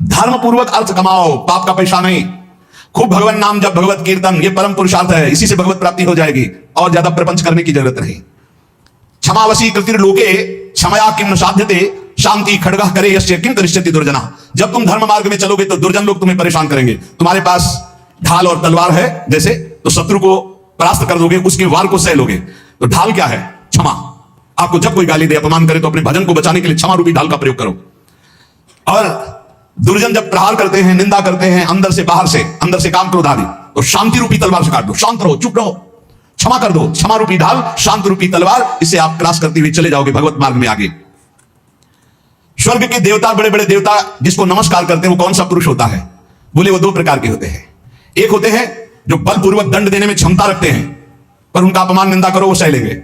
धर्म पूर्वक अर्थ कमाओ, पाप का पैसा नहीं। खूब भगवान नाम जब, भगवत कीर्तन, ये परम पुरुषार्थ है, इसी से भगवत प्राप्ति हो जाएगी और ज्यादा प्रपंच करने की जरूरत नहीं। क्षमावशी कृतिर्लोके क्षमया किम न साध्यते शांति खड्गः करे यस्य किम करिष्यति दुर्जना। जब तुम धर्म मार्ग में चलोगे तो दुर्जन लोग तुम्हें परेशान करेंगे। तुम्हारे पास ढाल और तलवार है जैसे, तो शत्रु को परास्त कर दोगे, उसके वार को सह लोगे। तो ढाल क्या है? क्षमा। आपको जब कोई गाली दे, अपमान करे, तो अपने भजन को बचाने के लिए क्षमा रूपी ढाल का प्रयोग करो। और दुर्जन जब प्रहार करते हैं, निंदा करते हैं अंदर से बाहर से, अंदर से काम क्रोध आदि, तो शांति रूपी तलवार से काट दो। शांत रहो, चुप रहो, क्षमा कर दो। क्षमा रूपी ढाल, शांत रूपी तलवार, इससे आप क्रॉस करते हुए चले जाओगे भगवत मार्ग में आगे। स्वर्ग के देवता, बड़े बड़े देवता जिसको नमस्कार करते हैं, वो कौन सा पुरुष होता है? बोले वो दो प्रकार के होते हैं। एक होते हैं जो बलपूर्वक दंड देने में क्षमता रखते हैं, पर उनका अपमान निंदा करो वो सह लेंगे,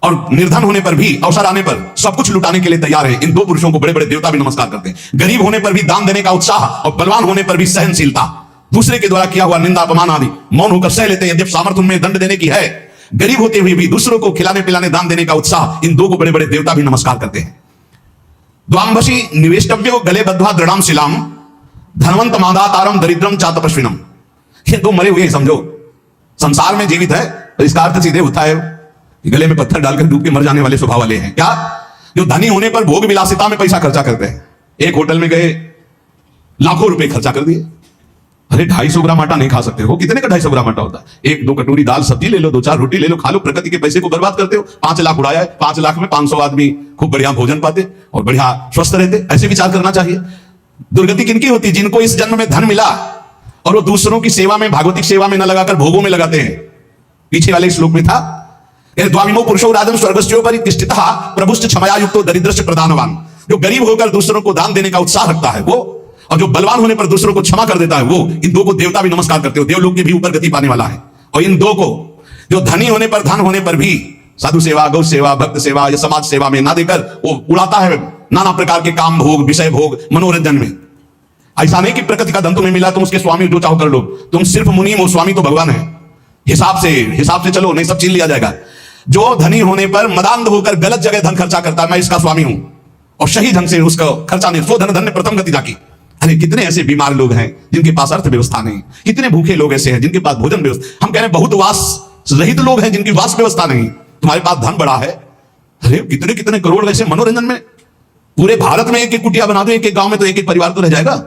और निर्धन होने पर भी, अवसर आने पर सब कुछ लुटाने के लिए तैयार है। इन दो पुरुषों को बड़े बड़े देवता भी नमस्कार करते हैं। गरीब होने पर भी दान देने का उत्साह, और बलवान होने पर भी सहनशीलता। दूसरे के द्वारा किया हुआ निंदा अपमान आदि मौन होकर सह लेते हैं। जब सामर्थ्य उनमें दंड देने की है, गरीब होते हुए भी दूसरों को खिलाने पिलाने दान देने का उत्साह, इन दो को बड़े बड़े देवता भी नमस्कार करते हैं। द्वांभसी निवेष्टव्यो गले बद्ध्वा दृढ़ाम शिलाम धनवंत मादातारम दरिद्रम चा तपस्विनम। ये दो मरे हुए समझो, संसार में जीवित है, तो इसका अर्थ सीधे होता है गले में पत्थर डालकर डूब के मर जाने वाले स्वभाव वाले हैं। क्या? जो धनी होने पर भोग विलासिता में पैसा खर्चा करते हैं। एक होटल में गए, लाखों रुपए खर्चा कर दिए। अरे 250 ग्राम आटा नहीं खा सकते हो? कितने का 250 ग्राम आटा होता है? एक दो कटोरी दाल सब्जी ले लो, 2-4 रोटी ले लो, खा लो। प्रकृति के पैसे को बर्बाद करते हो। 5 लाख उड़ाया है, 5 लाख में 500 आदमी खूब बढ़िया भोजन पाते और बढ़िया स्वस्थ रहते। ऐसे विचार करना चाहिए। दुर्गति किनकी होती? जिनको इस जन्म में धन मिला और वो दूसरों की सेवा में, भागवतिक सेवा में न लगाकर भोगों में लगाते हैं। पीछे वाले श्लोक में था, द्वामिमो पुरुषो राजन स्वर्गस्योपरि तिष्ठितः प्रभुश्च क्षमया युक्तो दरिद्रश्च प्रदानवान। जो गरीब होकर दूसरों को दान देने का उत्साह रखता है वो, और जो बलवान होने पर दूसरों को क्षमा कर देता है वो, इन दो को देवता भी नमस्कार करते हो। देवलोक के भी ऊपर गति पाने वाला है। और इन दो को, जो धनी होने पर, धन होने पर भी साधु सेवा, गौ सेवा, भक्त सेवा या समाज सेवा में ना देकर वो उड़ाता है नाना प्रकार के काम भोग, विषय भोग, मनोरंजन में। ऐसा नहीं कि प्रकृति का धन तुम्हें मिला, तुम उसके स्वामी जो चाहो कर लो। तुम सिर्फ मुनीम हो, स्वामी तो भगवान है। हिसाब से चलो, नहीं सब छीन लिया जाएगा। जो धनी होने पर मदांध होकर गलत जगह धन खर्चा करता है, मैं इसका स्वामी हूं, और सही ढंग से उसका खर्चा नहीं, सो धन प्रथम गति जाकी। अरे कितने ऐसे बीमार लोग हैं जिनके पास अर्थ व्यवस्था नहीं। कितने भूखे लोग ऐसे हैं जिनके पास भोजन व्यवस्था। हम कह रहे हैं बहुत वास रहित लोग हैं जिनकी वास व्यवस्था नहीं। तुम्हारे पास धन बड़ा है। अरे कितने कितने करोड़ वैसे मनोरंजन में। पूरे भारत में एक एक कुटिया बना दो, एक एक गांव में, तो एक एक परिवार तो रह जाएगा।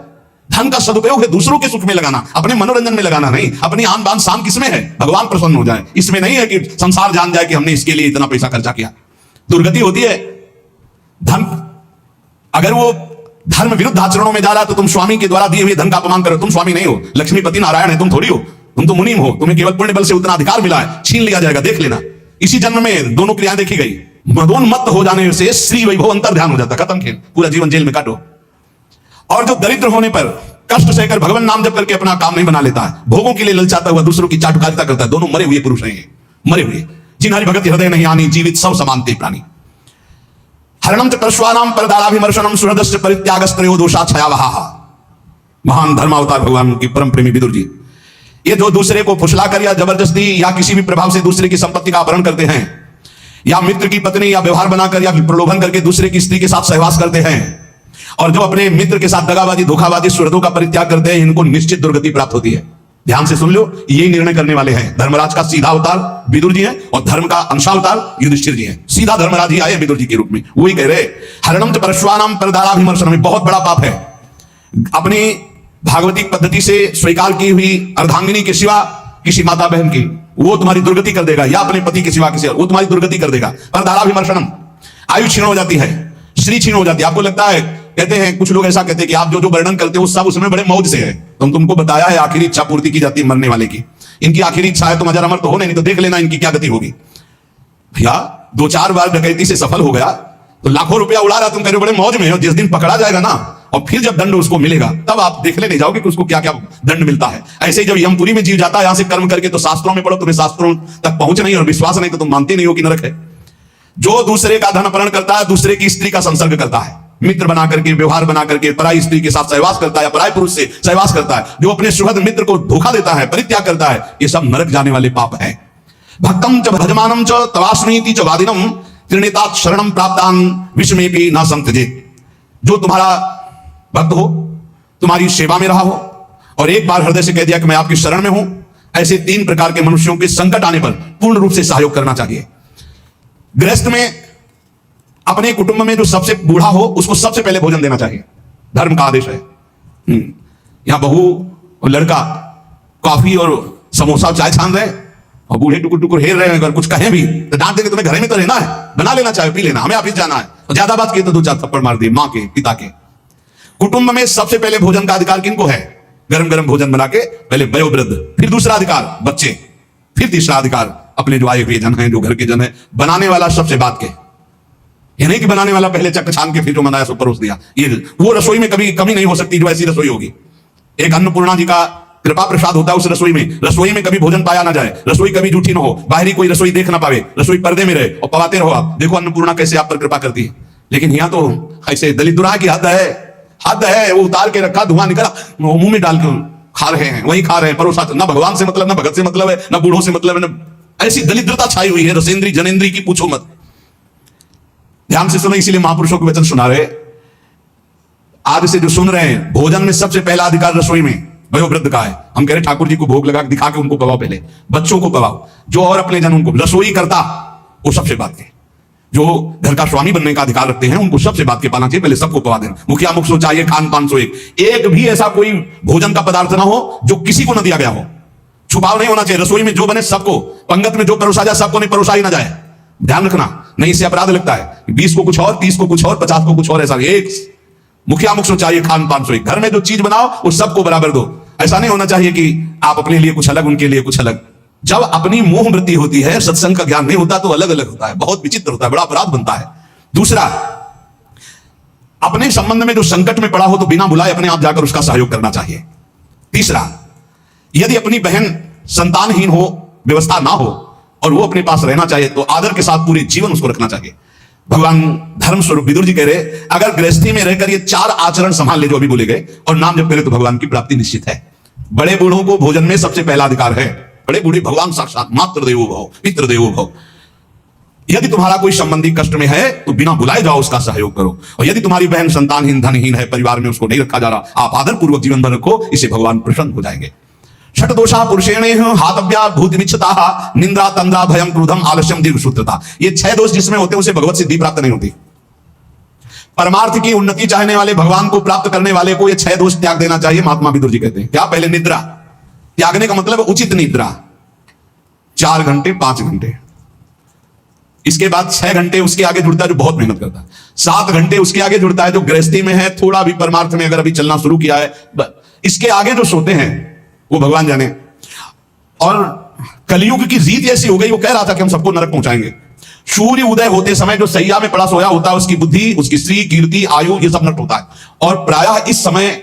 धन का सदुपयोग है दूसरों के सुख में लगाना, अपने मनोरंजन में लगाना नहीं। अपनी आन बान शान किसमें है? भगवान प्रसन्न हो जाए, इसमें नहीं है कि संसार जान जाए कि हमने इसके लिए इतना पैसा खर्चा किया। दुर्गति होती है। धन, अगर वो धर्म विरुद्ध आचरणों में जा रहा है तो तुम स्वामी के द्वारा दिए हुए धन का अपमान करो। तुम स्वामी नहीं हो, लक्ष्मीपति नारायण है, तुम थोड़ी हो। तुम तो मुनीम हो, तुम्हें केवल पुण्य बल से उतना अधिकार मिला है, छीन लिया जाएगा, देख लेना। इसी जन्म में दोनों क्रियाएं देखी गई। मदोन्मत्त हो जाने से श्री वैभव अंतर ध्यान हो जाता, खत्म खेल, पूरा जीवन जेल में काटो। और जो दरिद्र होने पर कष्ट सहकर भगवान नाम जप करके अपना काम नहीं बना लेता है, भोगों के लिए ललचाता हुआ दूसरों की चाटुकारिता करता है, दोनों मरे हुए पुरुष हैं। मरे हुए जिन हरि भगत हृदय नहीं आनी, जीवित सब समानते प्राणी। हरणम च परश्वानाम परदाराभिमर्शनम सुहृदस्य परित्यागस्त्रयो दोषा छयावहा। महान धर्मावतार भगवान की परम प्रेमी विदुर जी, ये जो दूसरे को फुसलाकर या जबरदस्ती या किसी भी प्रभाव से दूसरे की संपत्ति का अपहरण करते हैं, या मित्र की पत्नी या व्यवहार बनाकर या प्रलोभन करके दूसरे की स्त्री के साथ सहवास करते हैं, और जो अपने मित्र के साथ दगाबाजी, धोखाबाजी, सुहृदों का परित्याग करते हैं, इनको निश्चित दुर्गति प्राप्त होती है। ध्यान से सुन लो, यही निर्णय करने वाले हैं। धर्मराज का सीधा अवतार विदुर जी है, और धर्म का अंशावतार युधिष्ठिर जी है। सीधा धर्मराज ही आए विदुर जी के रूप में, वही कह रहे हरणम च परश्वानाम परदाराभिमर्शनम। में बहुत बड़ा पाप है। अपनी भागवतिक पद्धति से स्वीकार की हुई अर्धांगिनी के सिवा किसी माता बहन की, वो तुम्हारी दुर्गति कर देगा, या अपने पति के सिवा किसी और, वो तुम्हारी दुर्गति कर देगा। परदाराभिमर्शनम, आयु क्षीण हो जाती है, श्री क्षीण हो जाती है। आपको लगता है, कहते हैं कुछ लोग ऐसा कहते हैं कि आप जो जो वर्णन करते हो सब उसमें बड़े मौज से है। तुमको बताया है आखिरी इच्छा पूर्ति की जाती है मरने वाले की। इनकी आखिरी इच्छा है तुम अजर अमर तो हो नहीं तो देख लेना इनकी क्या गति होगी। भैया 2-4 बार डकैती से सफल हो गया तो लाखों रुपया उड़ा रहा, तुम कह रहे हो बड़े मौज में हो। जिस दिन पकड़ा जाएगा ना, और फिर जब दंड उसको मिलेगा, तब आप देखने नहीं जाओगे कि उसको क्या क्या दंड मिलता है। ऐसे ही जब यमपुरी में जीव जाता है यहां से कर्म करके, तो शास्त्रों में पढ़ो, तुम्हें शास्त्रों तक पहुंच नहीं और विश्वास नहीं तो तुम मानते नहीं हो कि नरक है। जो दूसरे का धन अपहरण करता है, दूसरे की स्त्री का संसर्ग करता है, मित्र बना करके, व्यवहार बना करके पराई स्त्री के साथ सहवास करता है, पराई पुरुष से सहवास करता है, जो अपने सुहृद मित्र को धोखा देता है, परित्याग करता है, ये सब नरक जाने वाले पाप हैं। भक्तम च भजमानम च तवास्मीति च वादिनम त्रिनेतात शरणम प्राप्तान विषमेपि न संत्यजेत। जो तुम्हारा भक्त हो, तुम्हारी सेवा में रहा हो और एक बार हृदय से कह दिया कि मैं आपकी शरण में हूं, ऐसे 3 प्रकार के मनुष्यों के संकट आने पर पूर्ण रूप से सहयोग करना चाहिए। गृहस्थ में अपने कुटुंब में जो सबसे बूढ़ा हो उसको सबसे पहले भोजन देना चाहिए, धर्म का आदेश है। यहां बहू और लड़का कॉफी और समोसा चाय छान रहे और बूढ़े टुकुर टुकुर हेर रहे हैं, अगर कुछ कहें भी तो डांट देंगे, तुम्हें घर में तो रहना है, बना लेना चाहे पी लेना, हमें ऑफिस जाना है। और ज्यादा बात की तो 2-4 थप्पड़ मार दिए मां के पिता के। कुटुंब में सबसे पहले भोजन का अधिकार किनको है? गरम गरम भोजन बना के पहले वयोवृद्ध, फिर दूसरा अधिकार बच्चे, फिर तीसरा अधिकार अपने जो आए हुए जन हैं, जो घर के जन है। बनाने वाला सबसे बात के, ये नहीं कि बनाने वाला पहले चक छान के फिर जो बनाया सो परोस दिया। ये वो रसोई में कभी कमी नहीं हो सकती जो ऐसी रसोई होगी। एक अन्नपूर्णा जी का कृपा प्रसाद होता है उस रसोई में कभी भोजन पाया ना जाए, रसोई कभी झूठी ना हो, बाहरी कोई रसोई देख ना पावे, रसोई पर्दे में रहे और पवाते रहो आप। देखो अन्नपूर्णा कैसे आप पर कृपा करती है। लेकिन यहां तो ऐसे दलिद्रा की हद है, वो उतार के रखा, धुआं निकला, मुंह में डाल के खा रहे हैं, वही खा रहे हैं, परोसा। ना भगवान से मतलब, ना भगत से मतलब है, ना बूढ़ों से मतलब है, ना ऐसी दलिद्रता छाई हुई है रसेंद्री जनेन्द्री की, पूछो मत। ध्यान से सुनो, इसीलिए महापुरुषों के वचन सुना रहे। आज से जो सुन रहे हैं, भोजन में सबसे पहला अधिकार रसोई में वयोवृद्ध का है। हम कह रहे ठाकुर जी को भोग लगा दिखा के उनको पवाओ, पहले बच्चों को पवाओ, जो और अपने जन उनको। रसोई करता वो सबसे बात के, जो घर का स्वामी बनने का अधिकार रखते हैं उनको सबसे बात के पाना चाहिए, पहले सबको पवा देना। मुखिया मुख सो चाहिए, खान पान सो एक भी ऐसा कोई भोजन का पदार्थ ना हो जो किसी को न दिया गया हो। छुपाव नहीं होना चाहिए। रसोई में जो बने सबको, पंगत में जो परोसा जाए सबको नहीं परोसा ही ना जाए, ध्यान रखना, नहीं इससे अपराध लगता है। 20 को कुछ और, 30 को कुछ और, 50 को कुछ और, ऐसा एक मुखिया मुख सो चाहिए, खान पान सो। घर में जो चीज बनाओ वो सबको बराबर दो। ऐसा नहीं होना चाहिए कि आप अपने लिए कुछ अलग, उनके लिए कुछ अलग। जब अपनी मोह वृत्ति होती है, सत्संग का ज्ञान नहीं होता तो अलग अलग होता है, बहुत विचित्र होता है, बड़ा अपराध बनता है। दूसरा, अपने संबंध में जो संकट में पड़ा हो तो बिना बुलाए अपने आप जाकर उसका सहयोग करना चाहिए। तीसरा, यदि अपनी बहन संतानहीन हो, व्यवस्था ना हो और वो अपने पास रहना चाहिए तो आदर के साथ पूरे जीवन उसको रखना चाहिए। भगवान धर्म स्वरूप विदुर जी कह रहे, अगर गृहस्थी में रहकर ये 4 आचरण संभाल ले जो अभी बोले गए और नाम जप करे तो भगवान की प्राप्ति निश्चित है। बड़े बूढ़ों को भोजन में सबसे पहला अधिकार है। बड़े बूढ़े भगवान साक्षात, मातृ देवो भव, पितृ देवो भव। यदि तुम्हारा कोई संबंधी कष्ट में है तो बिना बुलाए जाओ, उसका सहयोग करो। और यदि तुम्हारी बहन संतानहीन, धनहीन है, परिवार में उसको नहीं रखा जा रहा, आप आदर पूर्वक जीवन भर रखो, इससे भगवान प्रसन्न हो जाएंगे। षट दोषा पुरुषेणे हातव्या भूतिमिच्छता निंद्रा तंद्रा भयम क्रोधम आलस्यम दीर्घसूत्रता। ये 6 दोष जिसमें होते हैं उसे भगवत सिद्धि प्राप्त नहीं होती। परमार्थ की उन्नति चाहने वाले, भगवान को प्राप्त करने वाले को ये 6 दोष त्याग देना चाहिए। महात्मा विदुर जी कहते हैं क्या? पहले निद्रा त्यागने का मतलब उचित निद्रा, 4 घंटे 5 घंटे। इसके बाद 6 घंटे उसके आगे जुड़ता है जो बहुत मेहनत करता है। 7 घंटे उसके आगे जुड़ता है जो गृहस्थी में है, थोड़ा भी परमार्थ में अगर अभी चलना शुरू किया है। इसके आगे जो सोते हैं वो भगवान जाने। और कलयुग की रीत ऐसी हो गई, वो कह रहा था कि हम सबको नरक पहुंचाएंगे। सूर्य उदय होते समय जो सैया में पड़ा सोया होता है, उसकी बुद्धि, उसकी स्त्री, कीर्ति, आयु, ये सब नष्ट होता है। और प्रायः इस समय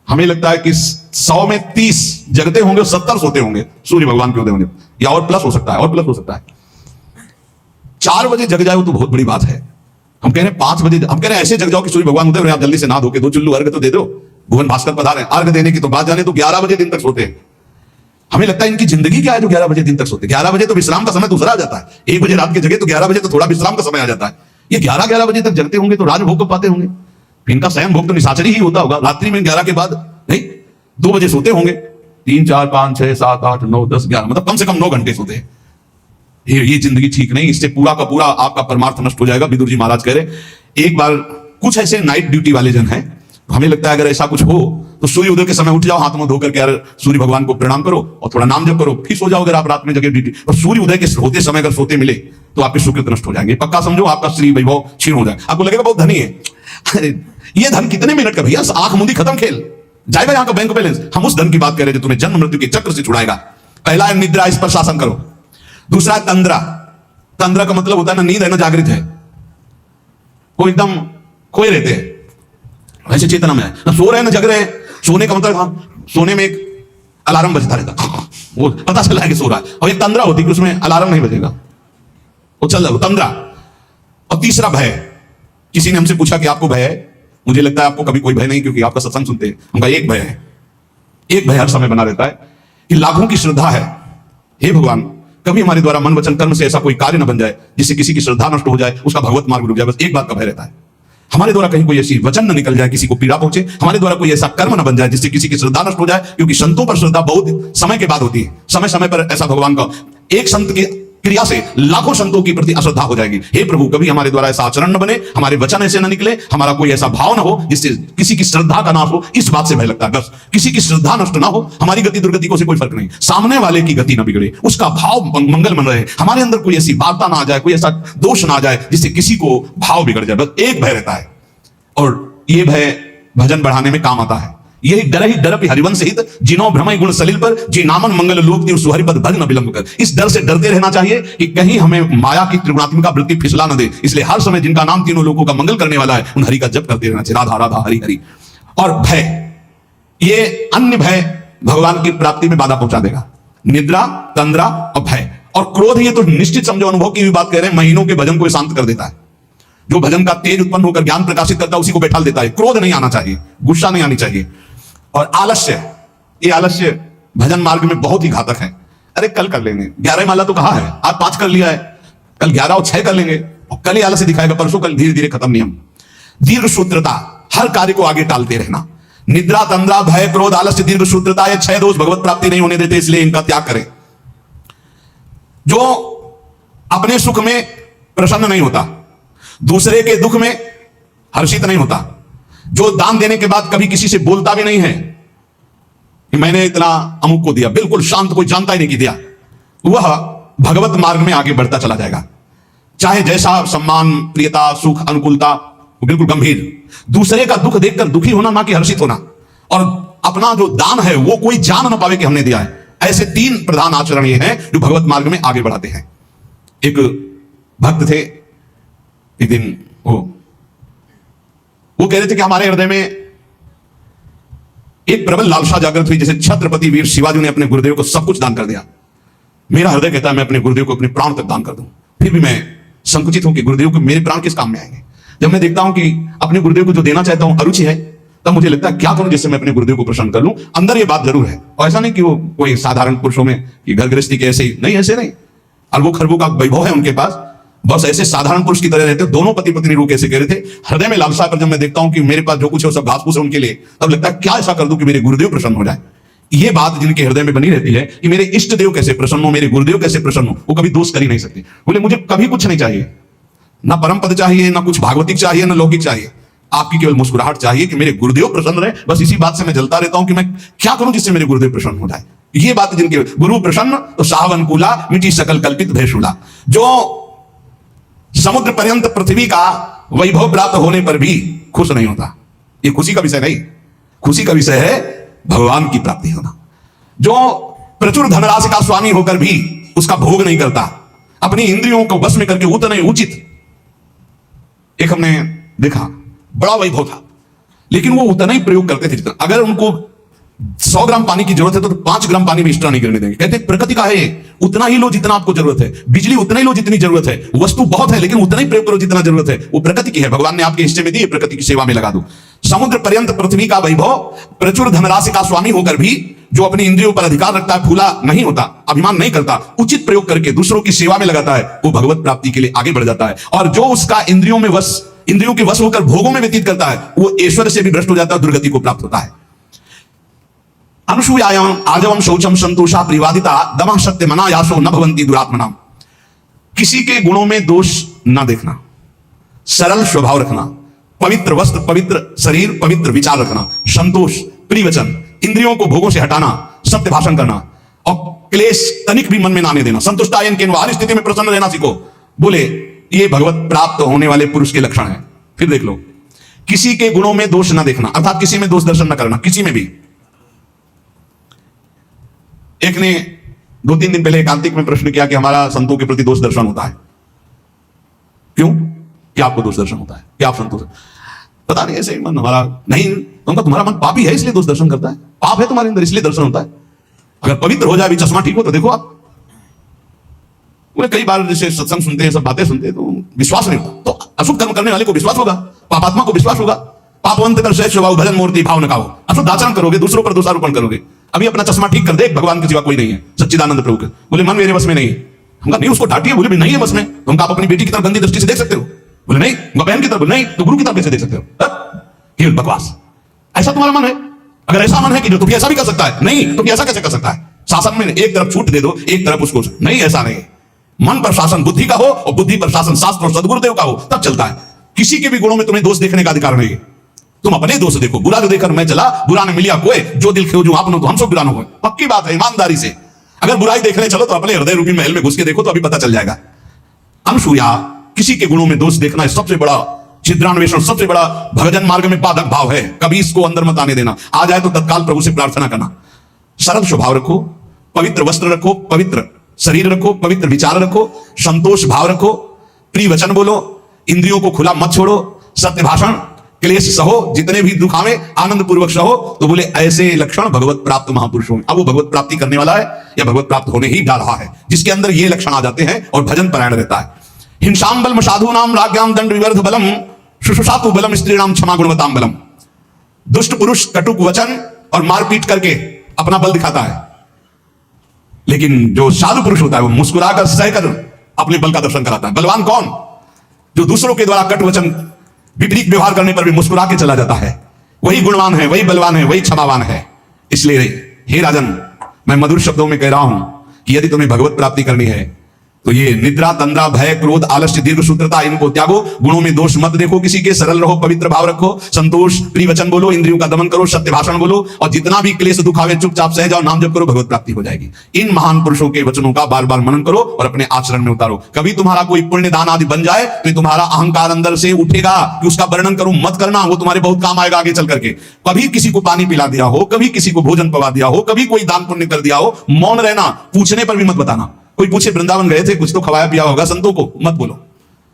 हमें लगता है कि 100 में 30 जगते होंगे, 70 सोते होंगे सूर्य भगवान के उदय होने, या और प्लस हो सकता है, और प्लस हो सकता है। 4 बजे जग जाओ तो बहुत बड़ी बात है। हम कह रहे हैं 5 बजे, हम कह रहे हैं ऐसे जग जाओ कि सूर्य भगवान उदय हो रहे, आप जल्दी से नहा धो के 2 चुल्लू अर्घ तो दे दो। भुवन भास्कर पधारे, अर्घ देने की तो बात जाने तो 11 बजे दिन तक सोते हैं। हमें लगता है इनकी जिंदगी क्या है जो 11 बजे दिन तक सोते। 11 बजे तो विश्राम का समय दूसरा आ जाता है। 1 बजे रात के जगह तो 11 बजे तो थोड़ा विश्राम का समय आ जाता है। ये 11 बजे तक जगते होंगे तो राजभोग कब पाते होंगे? इनका शयन भोग तो निशाचरी ही होता होगा। रात्रि में 11 के बाद नहीं, 2 बजे सोते होंगे। 3 4 5 6 7 8 9 10 11, मतलब कम से कम 9 घंटे सोते हैं। ये जिंदगी ठीक नहीं, इससे पूरा का पूरा आपका परमार्थ नष्ट हो जाएगा। विदुर जी महाराज कह रहे, एक बार कुछ ऐसे नाइट ड्यूटी वाले जन हैं, हमें लगता है अगर ऐसा कुछ हो तो सूर्य उदय के समय उठ जाओ, हाथ मुंह धोकर के यार सूर्य भगवान को प्रणाम करो और थोड़ा नाम जप करो, फिर सो जाओ। अगर आप रात में जगह ड्यूटी और सूर्य उदय के होते समय अगर सोते मिले तो आपके सुकृत नष्ट हो जाएंगे। पक्का समझो, आपका श्री वैभव क्षीण हो जाए। आपको लगेगा बहुत धनी है। अरे ये धन कितने मिनट का भैया, आंख मुंदी खत्म खेल जाएगा यहाँ का बैंक बैलेंस। हम उस धन की बात कर रहे हैं जो तुम्हें जन्म मृत्यु के चक्र से छुड़ाएगा। पहला है निद्रा, इस पर शासन करो। दूसरा है तंद्रा। तंद्रा का मतलब होता है ना नींद है ना जागृत है, वो एकदम खोए रहते हैं, वैसे चेतना में है ना, सो रहे हैं ना जग रहे हैं। सोने का मतलब सोने में एक अलार्म बजता रहता, वो पता चला है कि सो रहा है। और एक तंद्रा होती है कि उसमें अलार्म नहीं बजेगा, वो चल रहा है, तंद्रा। और तीसरा भय। किसी ने हमसे पूछा कि आपको भय है? मुझे लगता है आपको कभी कोई भय नहीं, क्योंकि आपका सत्संग सुनते हैं। हमका एक भय है, एक भय हर समय बना रहता है कि लाखों की श्रद्धा है, हे भगवान कभी हमारे द्वारा मन वचन कर्म से ऐसा कोई कार्य न बन जाए जिससे किसी की श्रद्धा नष्ट हो जाए, उसका भगवत मार्ग रुक जाए। बस एक बात का भय रहता है। हमारे द्वारा कहीं कोई ऐसी वचन न निकल जाए, किसी को पीड़ा पहुंचे, हमारे द्वारा कोई ऐसा कर्म न बन जाए जिससे किसी की श्रद्धा नष्ट हो जाए, क्योंकि संतों पर श्रद्धा बहुत समय के बाद होती है। समय समय पर ऐसा भगवान का एक संत की क्रिया से लाखों संतों की प्रति अश्रद्धा हो जाएगी। हे प्रभु, कभी हमारे द्वारा ऐसा आचरण न बने, हमारे वचन ऐसे न निकले, हमारा कोई ऐसा भाव न हो जिससे किसी की श्रद्धा का नाश हो। इस बात से भय लगता है, बस किसी की श्रद्धा नष्ट ना हो। हमारी गति दुर्गति को से कोई फर्क नहीं, सामने वाले की गति न बिगड़े, उसका भाव मंगल मन रहे, हमारे अंदर कोई ऐसी वार्ता ना आ जाए, कोई ऐसा दोष ना आ जाए जिससे किसी को भाव बिगड़ जाए। बस एक भय रहता है, और ये भय भजन बढ़ाने में काम आता है। यही डर ही डर हरिवंश हित, जिनो भ्रमय गुण सलिल पर, जी नामन मंगल लोक तिर सुहरि पद भज न विलंब कर। इस डर से डरते रहना चाहिए कि कहीं हमें माया की त्रिगुणात्मिका वृत्ति फिसला न दे। इसलिए हर समय जिनका नाम तीनों लोगों का मंगल करने वाला है, उन हरि का जप करते रहना चाहिए, राधा राधा हरि हरि। और भय, ये अन्य भय भगवान की प्राप्ति में बाधा पहुंचा देगा। निद्रा, तंद्रा और भय और क्रोध, ये तो निश्चित समझो अनुभव की भी बात कह रहे हैं, महीनों के भजन को शांत कर देता है। जो भजन का तेज उत्पन्न होकर ज्ञान प्रकाशित करता है, उसी को बैठा देता है। क्रोध नहीं आना चाहिए, गुस्सा नहीं आनी चाहिए। और आलस्य, ये आलस्य भजन मार्ग में बहुत ही घातक है। अरे कल कर लेंगे, 11 माला तो कहा है, आज 5 कर लिया है, कल 11 और 6 कर लेंगे, और कल ही आलस्य दिखाएगा, परसों कल धीरे धीरे खत्म नियम। दीर्घ सूत्रता, हर कार्य को आगे टालते रहना। निद्रा, तंद्रा, भय, क्रोध, आलस्य, दीर्घ सूत्रता, ये 6 दोष भगवत प्राप्ति नहीं होने देते, इसलिए इनका त्याग करें। जो अपने सुख में प्रसन्न नहीं होता, दूसरे के दुख में हर्षित नहीं होता, जो दान देने के बाद कभी किसी से बोलता भी नहीं है कि मैंने इतना अमुक को दिया, बिल्कुल शांत, कोई जानता ही नहीं कि दिया, वह भगवत मार्ग में आगे बढ़ता चला जाएगा। चाहे जैसा सम्मान, प्रियता, सुख, अनुकूलता, बिल्कुल गंभीर। दूसरे का दुख देखकर दुखी होना, ना कि हर्षित होना। और अपना जो दान है वो कोई जान ना पावे कि हमने दिया है। ऐसे 3 प्रधान आचरण ये हैं जो भगवत मार्ग में आगे बढ़ाते हैं। एक भक्त थे, एक दिन वो कह रहे थे कि हमारे हृदय में एक प्रबल लालसा जागृत हुई, जैसे छत्रपति वीर शिवाजी ने अपने गुरुदेव को सब कुछ दान कर दिया। मेरा हृदय कहता है मैं अपने गुरुदेव को अपने प्राण तक दान कर दूं, फिर भी मैं संकुचित हूं कि गुरुदेव को मेरे प्राण किस काम में आएंगे। जब मैं देखता हूं कि अपने गुरुदेव को जो देना चाहता हूं अरुचि है, तब मुझे लगता है क्या करूं जिससे मैं अपने गुरुदेव को प्रसन्न कर लूं। अंदर ये बात जरूर है, और ऐसा नहीं कि वो कोई साधारण पुरुषों में कि घर गृहस्थी के ऐसे ही नहीं, ऐसे नहीं, अरबों खरबों का वैभव है उनके पास, बस ऐसे साधारण पुरुष की तरह रहते। दोनों पति पत्नी रूप कैसे कह रहे थे, हृदय में लालसा कर जब मैं देखता हूं कि मेरे पास जो कुछ है वो सब घास फूस है उनके लिए, तब लगता है क्या ऐसा कर दूं कि मेरे गुरुदेव प्रसन्न हो जाए। ये बात जिनके हृदय में बनी रहती है कि मेरे इष्ट देव कैसे प्रसन्न हो, मेरे गुरुदेव कैसे प्रसन्न हो, वो कभी दोष कर ही नहीं सकते। बोले मुझे कभी कुछ नहीं चाहिए, ना परम पद चाहिए, ना कुछ भागवतिक चाहिए, ना लौकिक चाहिए, आपकी केवल मुस्कुराहट चाहिए कि मेरे गुरुदेव प्रसन्न रहे। बस इसी बात से मैं जलता रहता हूं कि मैं क्या करूं जिससे मेरे गुरुदेव प्रसन्न हो जाए। ये बात जिनके गुरु प्रसन्न तो साहब अनुकूला, मिटी सकल कल्पित भयशूला। जो समुद्र पर्यंत पृथ्वी का वैभव प्राप्त होने पर भी खुश नहीं होता, ये खुशी का विषय नहीं। खुशी का विषय है भगवान की प्राप्ति होना। जो प्रचुर धनराशि का स्वामी होकर भी उसका भोग नहीं करता, अपनी इंद्रियों को वश में करके उतना ही उचित, एक हमने देखा बड़ा वैभव था, लेकिन वो उतना ही प्रयोग करते थे जितना, अगर उनको 100 ग्राम पानी की जरूरत है तो 5 ग्राम पानी में एक्स्ट्रा नहीं गिरने देंगे। कहते प्रकृति का है, उतना ही लो जितना आपको जरूरत है, बिजली उतना ही लो जितनी जरूरत है, वस्तु बहुत है लेकिन उतना ही प्रयोग करो जितना जरूरत है, वो प्रकृति की है, भगवान ने आपके हिस्से में दी, प्रकृति की सेवा में लगा दो। समुद्र पर्यंत पृथ्वी का वैभव, प्रचुर धनराशि का स्वामी होकर भी जो अपनी इंद्रियों पर अधिकार रखता है, फूला नहीं होता, अभिमान नहीं करता, उचित प्रयोग करके दूसरों की सेवा में लगाता है, वो भगवत प्राप्ति के लिए आगे बढ़ जाता है। और जो उसका इंद्रियों के वश होकर भोगों में व्यतीत करता है, वो ईश्वर से भी भ्रष्ट हो जाता है, दुर्गति को प्राप्त होता है। अनुसूयायाम आजवम शौचम संतोषा प्रिवादिता दमः सत्य मना यासो न भवंती दुरात्मनाम। किसी के गुणों में दोष न देखना, सरल स्वभाव रखना, पवित्र वस्त्र, पवित्र शरीर, पवित्र विचार रखना, संतोष, प्रिय वचन, इंद्रियों को भोगों से हटाना, सत्य भाषण करना, और क्लेश तनिक भी मन में ना आने देना, संतुष्टायन के हर स्थिति में प्रसन्न रहना सीखो। बोले ये भगवत प्राप्त होने वाले पुरुष के लक्षण है। फिर देख लो, किसी के गुणों में दोष न देखना, अर्थात किसी में दोष दर्शन न करना, किसी में भी। एक ने 2-3 दिन पहले एकांतिक में प्रश्न किया कि हमारा संतों के प्रति दोष दर्शन होता है, क्यों, क्या आपको दोष दर्शन होता है, क्या आप संतोष, पता नहीं ऐसे ही मन हमारा नहीं, उनका तुम्हारा मन पापी है इसलिए दोष दर्शन करता है, पाप है तुम्हारे अंदर इसलिए दर्शन होता है। अगर पवित्र हो जाए भी, चश्मा ठीक हो तो देखो आप। कई बार जैसे सत्संग सुनते हैं, सब बातें सुनते हैं तो विश्वास नहीं होता, तो अशुभ कर्म करने वाले को विश्वास होगा, पापात्मा को विश्वास होगा। पापवंत कर श्रेष्ठ स्वभाव भजन मूर्ति भाव न खाओ, अशुद्ध आचरण करोगे, दूसरों पर दोषारोपण करोगे। अभी अपना चश्मा ठीक कर दे, भगवान के सिवा कोई नहीं है, सच्चिदानंद प्रभु के। बोले मन मेरे बस में नहीं, हमका नहीं, उसको डांटिए। बोले भी नहीं है बस में, तो हमका आप अपनी बेटी की तरफ गंदी दृष्टि से देख सकते हो, बोले नहीं, उनका बहन की तरफ बोले नहीं, तो गुरु की तरफ कैसे देख सकते हो? केवल बकवास। ऐसा तुम्हारा मन है? अगर ऐसा मन है कि जो तुम ऐसा भी कर सकता है, नहीं तो ऐसा कैसे कर सकता है? शासन में एक तरफ छूट दे दो, एक तरफ उसको नहीं, ऐसा नहीं। मन पर शासन बुद्धि का हो और बुद्धि पर शासन शास्त्र और सदगुरुदेव का हो, तब चलता है। किसी के भी गुणों में तुम्हें दोष देखने का अधिकार नहीं है। तुम अपने दोष देखो, बुरा जो देखकर मैं चला, बुरा ने मिलिया कोई, जो दिल खेओ जो आपनो तो हम सब बुरा न हो। पक्की बात है, ईमानदारी से। अगर बुराई देखने चलो तो अपने हृदय रूपी महल में घुस के देखो तो अभी पता चल जाएगा। अनसूया, किसी के गुणों में दोष देखना है सबसे बड़ा छिद्रान्वेषण, सबसे बड़ा भजन मार्ग में बाधक भाव है। कभी इसको अंदर मत आने देना। आ जाए तो तत्काल प्रभु से प्रार्थना करना। सरल स्वभाव रखो, पवित्र वस्त्र रखो, पवित्र शरीर रखो, पवित्र विचार रखो, संतोष भाव रखो, प्रिय वचन बोलो, इंद्रियों को खुला मत छोड़ो, सत्य भाषण, क्लेश सहो, जितने भी दुख आवे आनंद पूर्वक सहो। तो बोले ऐसे लक्षण भगवत प्राप्त महापुरुषों। अब वो भगवत प्राप्ति करने वाला है या भगवत प्राप्त होने ही जा रहा है, जिसके अंदर ये लक्षण आ जाते हैं और भजन परायण रहता है। हिंसाम बलम साधु नाम राज्ञाम दंड विवर्ध बलम शुशुषातु बलम स्त्री नाम क्षमा गुणवताम बलम। दुष्ट पुरुष कटुक वचन और मारपीट करके अपना बल दिखाता है, लेकिन जो साधु पुरुष होता है वो मुस्कुराकर सहकर अपने बल का दर्शन कराता है। बलवान कौन? जो दूसरों के द्वारा कट वचन विपरीत व्यवहार करने पर भी मुस्कुरा के चला जाता है, वही गुणवान है, वही बलवान है, वही क्षमावान है। इसलिए हे राजन, मैं मधुर शब्दों में कह रहा हूं कि यदि तुम्हें भगवत प्राप्ति करनी है तो ये निद्रा, तंद्रा, भय, क्रोध, आलस्य, दीर्घ सूत्रता, इनको त्यागो। गुणों में दोष मत देखो किसी के, सरल रहो, पवित्र भाव रखो, संतोष, प्रिय वचन बोलो, इंद्रियों का दमन करो, सत्य भाषण बोलो, और जितना भी क्लेश दुख आवे चुपचाप सह जाओ, नाम जप करो, भगवत प्राप्ति हो जाएगी। इन महान पुरुषों के वचनों का बार बार मनन करो और अपने आचरण में उतारो। कभी तुम्हारा कोई पुण्य दान आदि बन जाए तो तुम्हारा अहंकार अंदर से उठेगा कि उसका वर्णन करूं, मत करना, वो तुम्हारे बहुत काम आएगा आगे चल करके। कभी किसी को पानी पिला दिया हो, कभी किसी को भोजन पवा दिया हो, कभी कोई दान पुण्य कर दिया हो, मौन रहना, पूछने पर भी मत बताना। कोई पूछे वृंदावन गए थे, कुछ तो खवाया पिया होगा संतों को, मत बोलो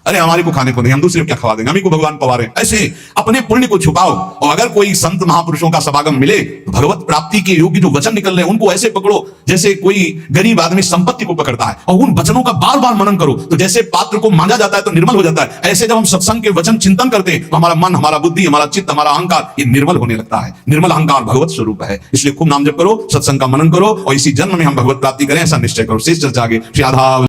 अरे हमारे को खाने को नहीं, हम दूसरे को क्या खवा देंगे, हमें को भगवान पवा रहे हैं। ऐसे अपने पुण्य को छुपाओ। और अगर कोई संत महापुरुषों का समागम मिले तो भगवत प्राप्ति के योग्य जो वचन निकल रहे हैं उनको ऐसे पकड़ो जैसे कोई गरीब आदमी संपत्ति को पकड़ता है, और उन वचनों का बार बार मनन करो। तो जैसे पात्र को मांगा जाता है तो निर्मल हो जाता है, ऐसे जब हम सत्संग के वचन चिंतन करते हैं तो हमारा मन, हमारा बुद्धि, हमारा चित्त, हमारा अहंकार ये निर्मल होने लगता है। निर्मल अहंकार भगवत स्वरूप है। इसलिए खूब नाम जप करो, सत्संग का मनन करो और इसी जन्म में हम भगवत प्राप्ति करें, ऐसा निश्चय करो। शेष चर्चा आगे। श्री राधा।